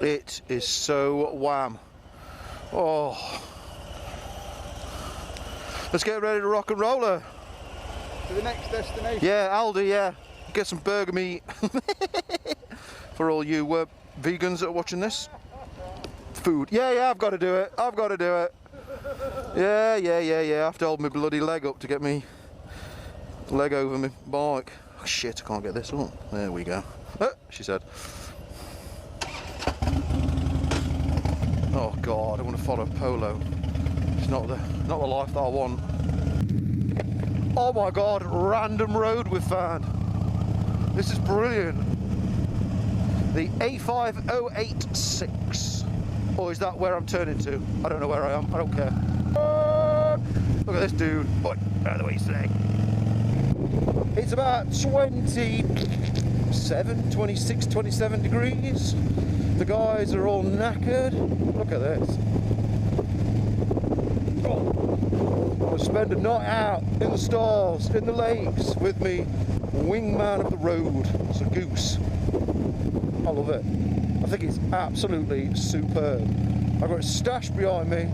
It is so wham. Oh. Let's get ready to rock and roll her. To the next destination. Yeah, Aldi, yeah. Get some burger meat. For all you vegans that are watching this. Food. Yeah, I've got to do it. I've got to do it. Yeah. I have to hold my bloody leg up to get me leg over my bike. Oh, shit, I can't get this on. There we go. She said. Oh God, I want to follow Polo. It's not the life that I want. Oh my God, random road we've found. This is brilliant. The A5086. Or is that where I'm turning to? I don't know where I am. I don't care. Look at this dude. Out of the way, slag. It's about 26, 27 degrees. The guys are all knackered. Look at this. I'll spend a night out in the stars, in the lakes, with me wingman of the road. It's a Goose. I love it. I think it's absolutely superb. I've got it stashed behind me.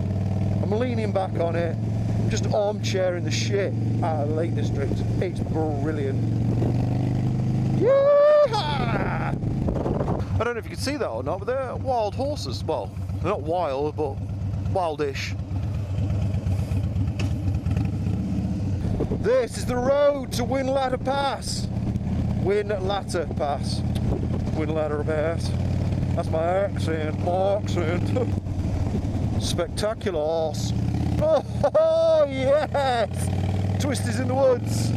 I'm leaning back on it. I'm just armchairing the shit out of the Lake District. It's brilliant. Yeah! I don't know if you can see that or not, but they're wild horses. Well, they're not wild, but wildish. This is the road to Whinlatter Pass. Whinlatter Pass. Whinlatter Pass. That's my accent. Spectacular horse. Oh, yes! Twisties in the woods.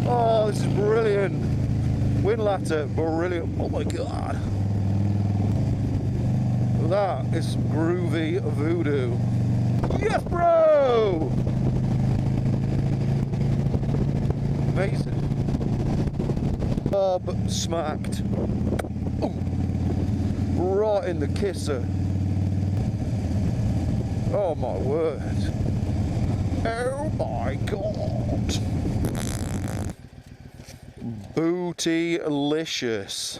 Oh, this is brilliant. Whinlatter, brilliant. Oh my God. That is groovy voodoo. Yes, bro! Amazing. Bob smacked. Ooh. Right in the kisser. Oh my word. Oh my God. Bootylicious.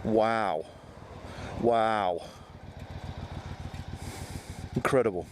Wow. Wow. Incredible.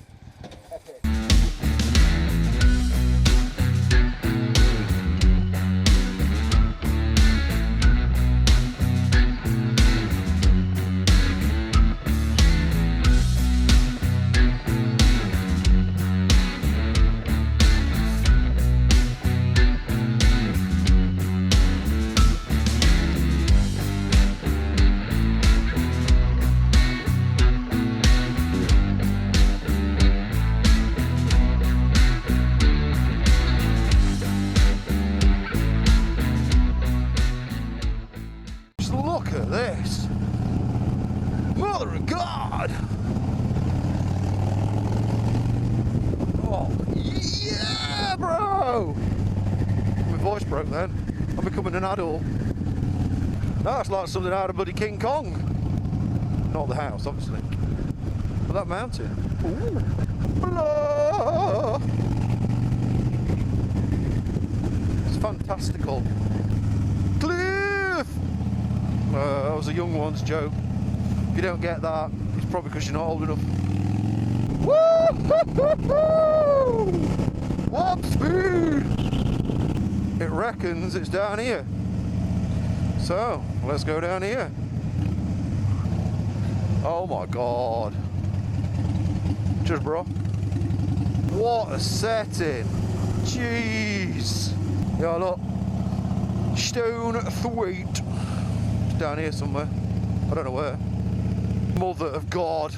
Look at this. Mother of God. Oh, yeah, bro. My voice broke then. I'm becoming an adult. That's like something out of bloody King Kong. Not the house, obviously. But that mountain. Ooh. Blah. It's fantastical. Cliff! That was a young one's joke. If you don't get that, it's probably because you're not old enough. Woo-hoo-hoo-hoo! Warp speed! It reckons it's down here. So, let's go down here. Oh my God. Cheers, bro. What a setting. Jeez. Yeah, look. Stonethwaite. Down here somewhere. I don't know where. Mother of God.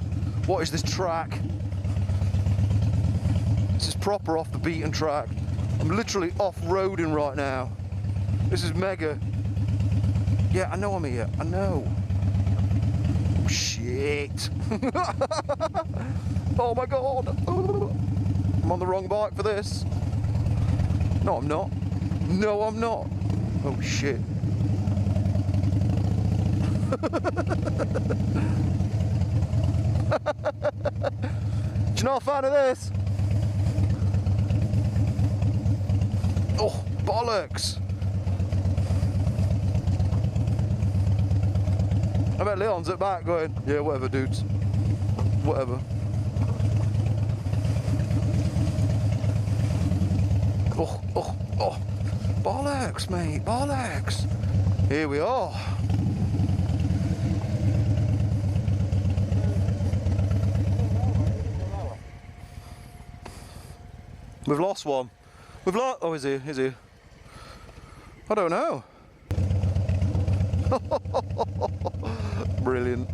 What is this track? This is proper off the beaten track. I'm literally off-roading right now. This is mega. Yeah, I know I'm here. I know. Oh, shit. Oh my God. I'm on the wrong bike for this. No, I'm not. No, I'm not. Oh, shit. Do you know a fan of this? Oh, bollocks. I bet Leon's at back going, yeah, whatever, dudes. Whatever. Oh. Bollocks, mate, bollocks. Here we are. We've lost one. We've lost. Oh, is he? Is he? I don't know. Brilliant.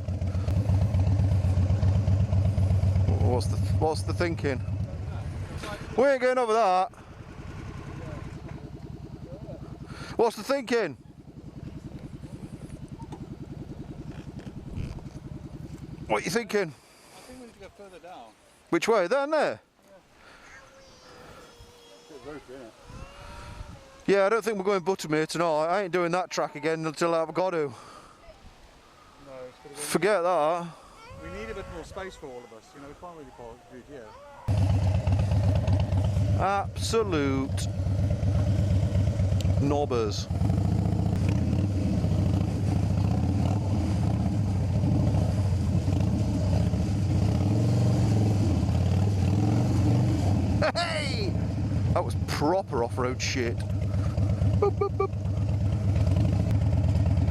What's the thinking? We ain't going over that. What's the thinking? What are you thinking? I think we need to go further down. Which way? Down there? Yeah, I don't think we're going Buttermere tonight. I ain't doing that track again until I've got to. No, it's Forget that. we need a bit more space for all of us. You know, we can't really park good here. Absolute knobbers. Hey! That was proper off-road shit. Boop, boop, boop.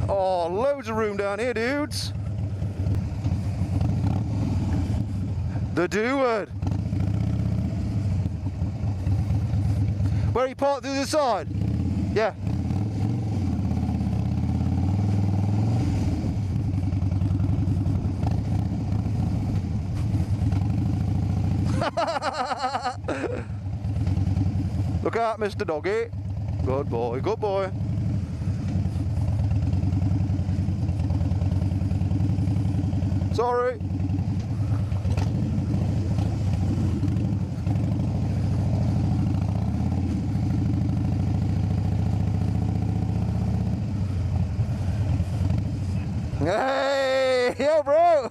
Oh, loads of room down here, dudes. The Deward. Where are you parked through the side? Yeah. Look out, Mr. Doggy. Good boy, good boy. Sorry. Hey, yo, bro.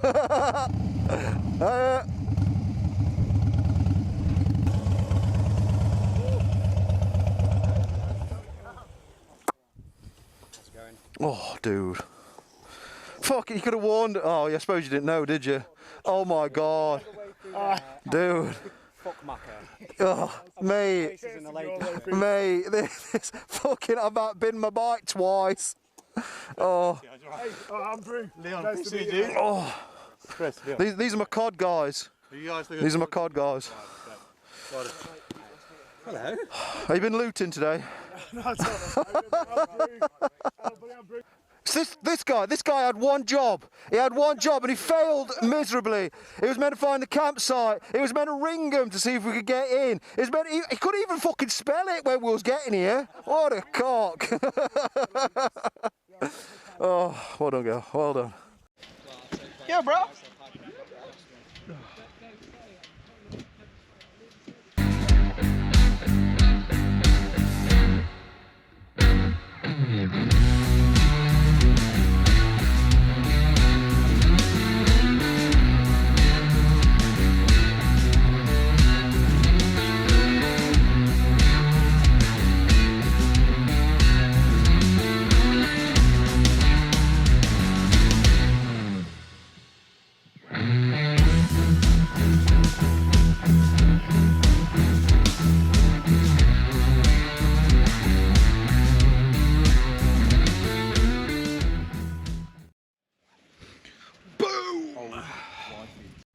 Oh, dude. Fuck, you could have warned. Oh, yeah, I suppose you didn't know, did you? Oh my god. Dude. Fuck mucker. Oh, mate. Mate, this fucking, I've about been my bike twice. Oh. Hey, I'm Drew. Leon, nice to meet you. Oh. Chris, Leon. These are my cod guys. These are my cod guys. Hello. Have you been looting today? This guy had one job. He had one job and he failed miserably. He was meant to find the campsite. He was meant to ring them to see if we could get in. He couldn't even fucking spell it when we was getting here. What a cock. Oh, well done, girl. Well done. Yeah, bro.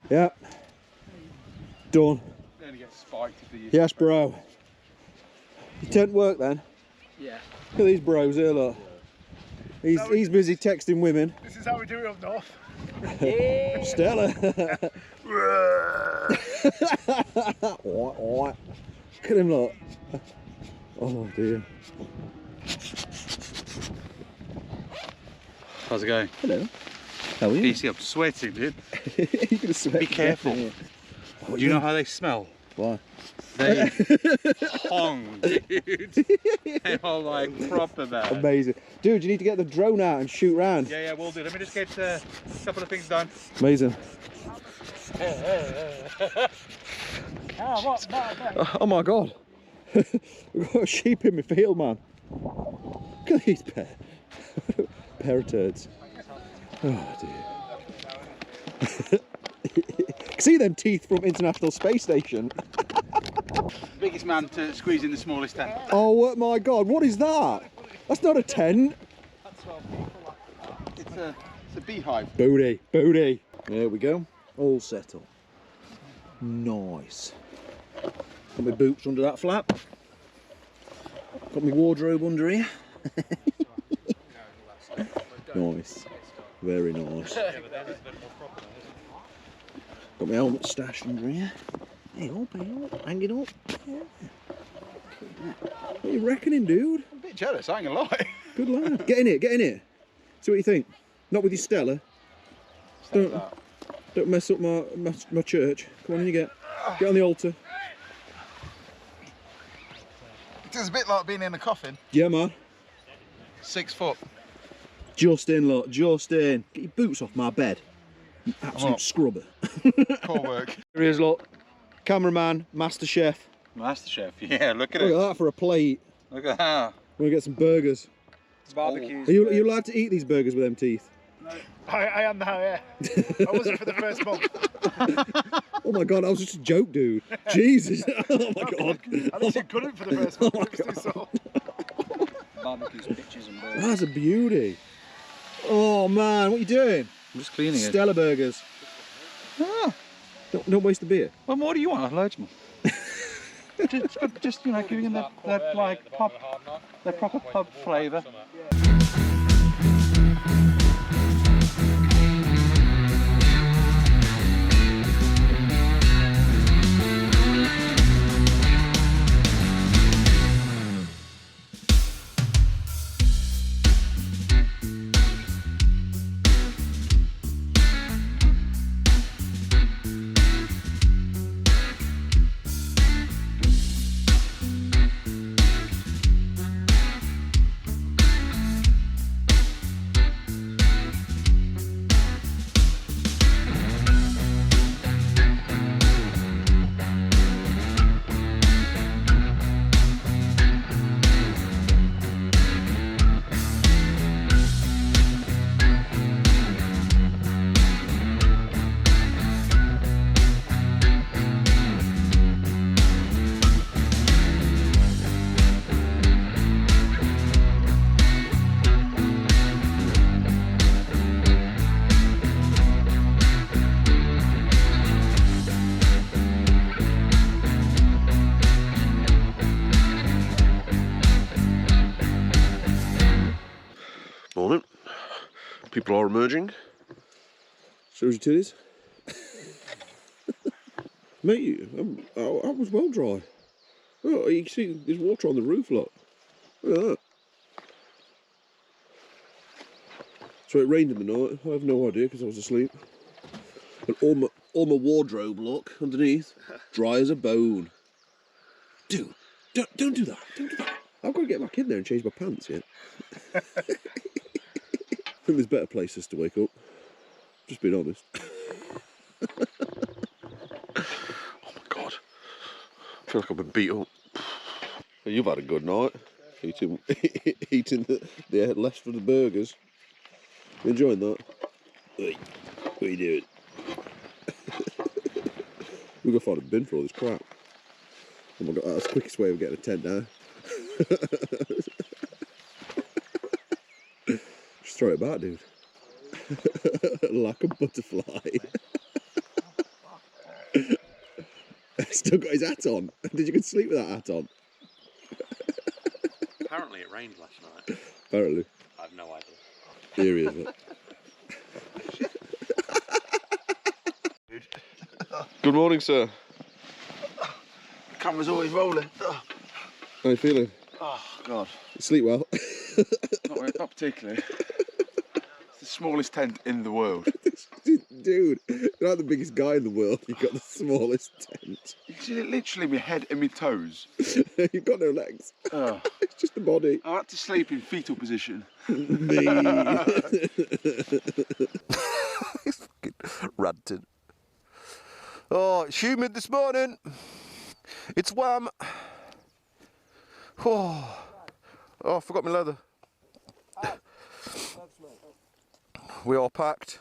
Yeah. Done. Gonna get spiked if they use Yes, bro. Your tent work then? Yeah. Look at these bros here, look. He's busy texting women. This is how we do it up north. Stella. Look at him, look. Oh dear. How's it going? Hello. How are you? Easy, I'm sweating, dude. You're gonna sweat. Be careful. Do you know how they smell? Why? They hong, dude. They are like proper bad. Amazing. Dude, you need to get the drone out and shoot round. Yeah, we'll do. Let me just get a couple of things done. Amazing. What? Oh my god. We've got a sheep in my field, man. Look at these pair. Pair of turds. Oh dear. See them teeth from International Space Station. Biggest man to squeeze in the smallest tent. Oh my God, what is that? That's not a tent. It's a beehive. Booty, booty. There we go. All set up. Nice. Got my boots under that flap. Got my wardrobe under here. Nice. Very nice. Got my helmet stashed under here. Hey up, hang it up. Yeah. What are you reckoning, dude? I'm a bit jealous, I ain't gonna lie. Good lad. Get in it, get in it. See what you think. Not with your Stella. Don't mess up my church. Come on in, you get on the altar. It's a bit like being in a coffin. Yeah, man. 6 foot. Just in, look, just in. Get your boots off my bed. You absolute scrubber. Core work. Here he is, look. Cameraman, master chef. Master chef, yeah, look at Look it. at that for a plate. Look at that. We're gonna get some burgers. Barbecues. Are you allowed to eat these burgers with them teeth? No. I am now, yeah. I wasn't for the first month. Oh my God, that was just a joke, dude. Jesus. Oh my God. At least you couldn't for the first month. It was too soft. Barbecues, pitches and burgers. That's a beauty. Oh man, what are you doing? I'm just cleaning it. Stella burgers. Ah. Don't waste the beer. Well, more do you want? I've loads more. just you know, giving them their like pub, their proper pub flavour. Morning. People are emerging. Shows your titties. Mate, I was well dry. Oh, you can see there's water on the roof, look. Look at that. So it rained in the night. I have no idea because I was asleep. And all my wardrobe, look, underneath, dry as a bone. Dude, don't do that. Don't do that. I've got to get back in there and change my pants yet. I think there's better places to wake up. Just being honest. Oh my God. I feel like I've been beat up. Well, you've had a good night. Eating the left of the burgers. You enjoying that? Hey, what are you doing? We've got to find a bin for all this crap. Oh my God, that's the quickest way of getting a tent now. Just throw it back, dude. Like a butterfly. Still got his hat on. Did you go to sleep with that hat on? Apparently it rained last night. Apparently. I have no idea. Here he is. Look. Good morning, sir. The camera's always rolling. How you feeling? Oh God. You sleep well? Not particularly. It's the smallest tent in the world. Dude, you're not the biggest guy in the world. You've got the smallest tent. You can see it literally my head and my toes. You've got no legs. Oh. It's just the body. I had to sleep in fetal position. Me. He's fucking ranting. Oh, it's humid this morning. It's warm. Oh, I forgot my leather. We are packed.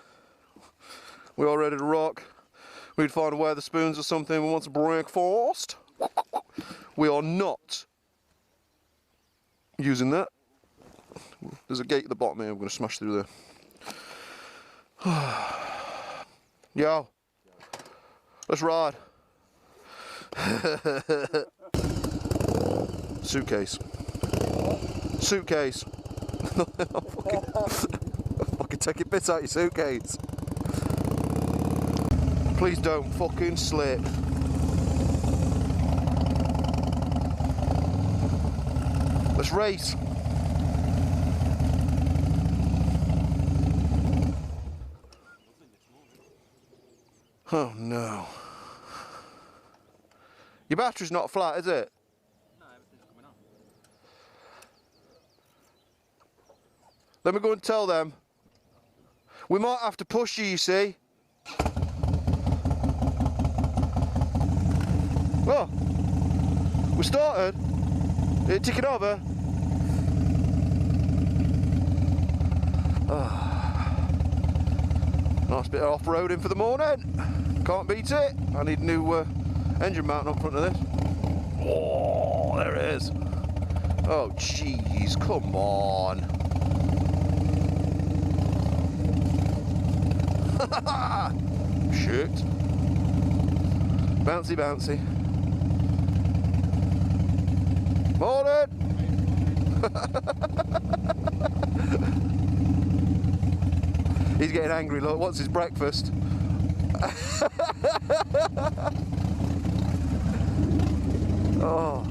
We are ready to rock. We'd find a Wetherspoons or something. We want some breakfast. We are not using that. There's a gate at the bottom here. We're going to smash through there. Yo, let's ride. Suitcase. Suitcase. Fucking take your bits out your suitcase. Please don't fucking slip. Let's race. Oh no. Your battery's not flat, is it? No, everything's coming on. Let me go and tell them. We might have to push you see. Oh, we started. It ticking over. Nice bit of off-roading for the morning. Can't beat it. I need a new engine mount up front of this. Oh, there it is. Oh, jeez, come on. Shit. Bouncy, bouncy. Morning. He's getting angry, look, what's his breakfast? Oh.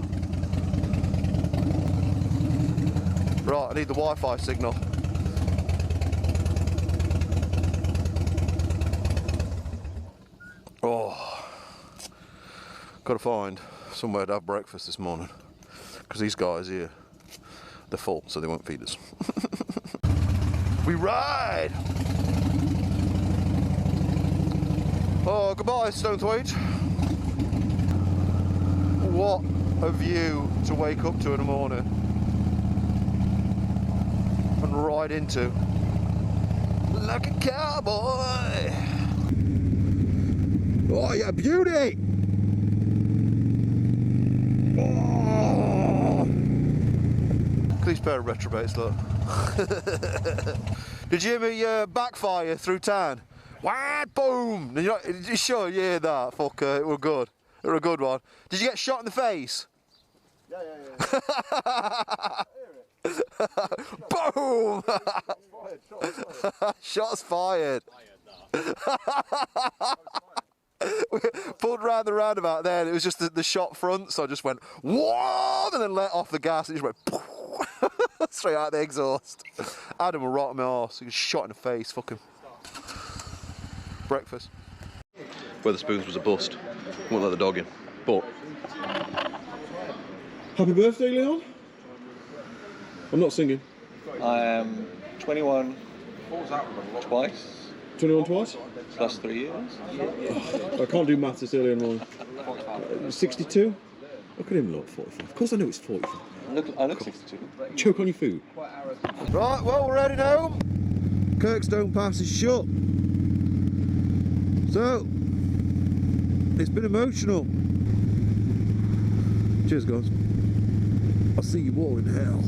Right, I need the Wi-Fi signal. Oh. Got to find somewhere to have breakfast this morning. Because these guys here, they're full, so they won't feed us. We ride! Oh, goodbye, Stonethwaite. What a view to wake up to in the morning and ride into like a cowboy. Oh, yeah, beauty! Oh. These pair of retrobates, look. Did you hear me backfire through town? Wah, boom! Did you sure you hear that? Fuck, it was good. It was a good one. Did you get shot in the face? Yeah. Boom! Shots fired. We pulled round the roundabout there and it was just the shot front, so I just went whoa and then let off the gas and it just went straight out the exhaust. Adam will rot my arse. He was shot in the face. Fucking breakfast. Wetherspoons was a bust. Wouldn't let the dog in. But Happy birthday, Leon. I'm not singing. I am 21 twice, 21 twice? plus 3 years. I can't do maths this early in the morning. 62? Look at him look, 45. Of course I know it's 45. I look 62. Choke on your food. right, well, we're heading home. Kirkstone Pass is shut. So it's been emotional. Cheers, guys. I'll see you all in hell.